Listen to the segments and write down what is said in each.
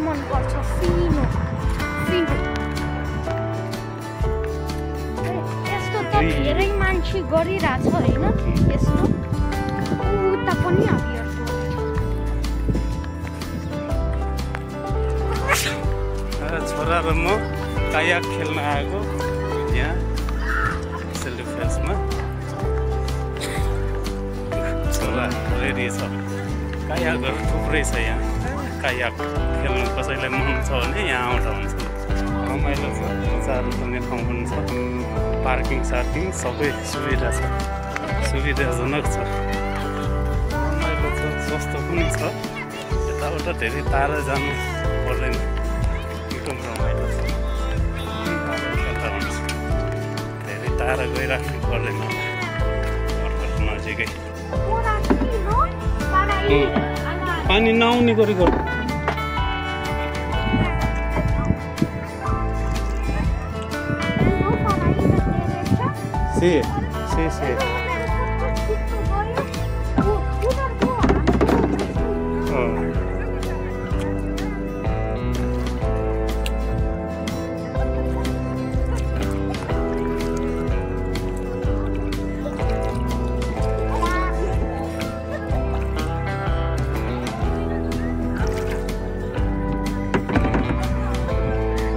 मन पर्छ फिनो फिनो यस्तो त धेरै मान्छे गरिरहेछ हैन यस्तो उता पनि हामीहरुको छोरा र म कायाक खेल्न आएको यहाँ सेल्फेसमा छोरा रेडी छ कायाकहरु थुप्रै छ यहाँ कायाक खेल्नु कसैलाई मन छ भने यहाँ आउँदा हुन्छ रमाइलो छ मजाले पुग्ने ठाउँ पनि छ पार्किङ सार्किङ सबै सुविधा छ सुविधाजनक छ रमाइलो छ सस्तो पनि छ यताउता धेरै टाढा जानु पर्दैन एकदम रमाइलो छ धेरै टाढा गइराख्नु पर्दैन घरबाट नजिकै पानी नआउने गरेको Sí, sí, sí.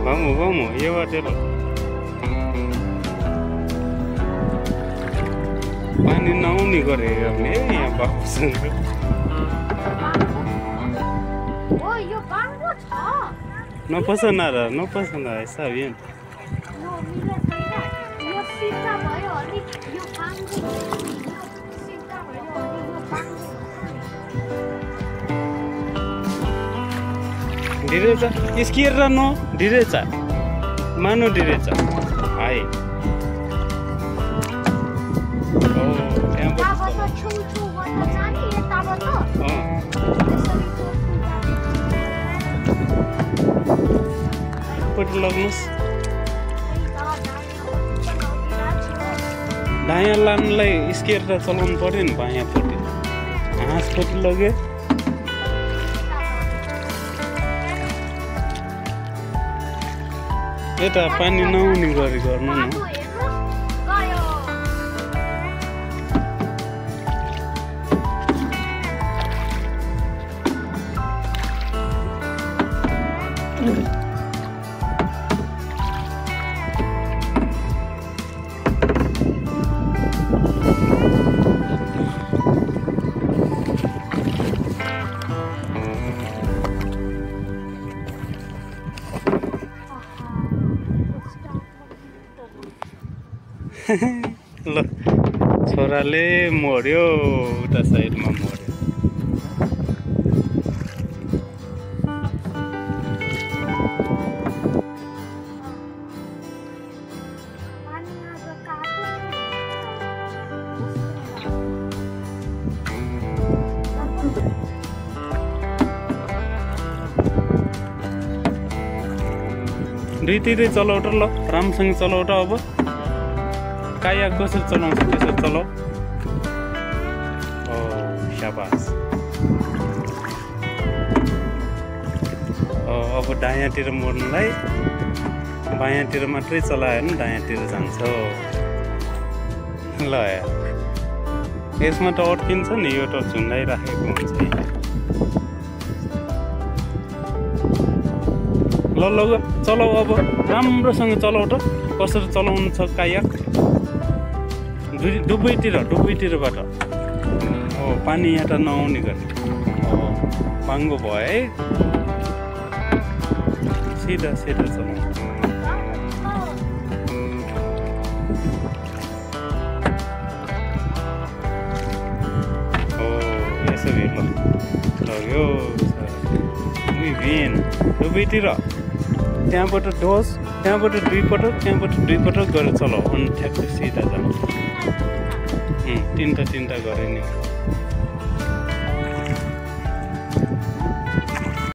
Vamos, vamos, llévatelo. पानी नआउने गरेको भने यहाँ बाबुसँग no pasa nada, no pasa nada, está bien. Derecha, izquierda no, derecha. Mano derecha. Ahí. पट्टि लाग्नुस् दायाँ लानलाई स्केयर चलाउनु पर्यो नि बायाँपट्टि हाँसपट्टि लगे यता पानी नआउने गरी गर्नु न ल छोराले मर्यो उता साइडमा मर्यो दुईतिरै चलाउट ल राम्रोसँग चलाउट अब काया कसरी चलाउँछ त्यसरी चलाऊ ओ शाबास अब दायाँतिर मोड्नुलाई बायाँतिर मात्रै चलायो भने दायाँतिर जान्छ ल यसमा त अड्किन्छ नि यो त झुन्डाइराखेको हुन्छ ल ल चलाऊ अब राम्रोसँग चलाउ त कसरी चलाउनु छ कायाक डुबैतिरबाट पानी यहाँ त नआउने गरे बाङ्गो भयो है सिधा सिधा चलाउनु लग्यो भेन दुवैतिर त्यहाँबाट डोज त्यहाँबाट दुई पटक गरेर चलाऊ अनि ठ्याक्कै सिधा जानु तिनवटा गरे नि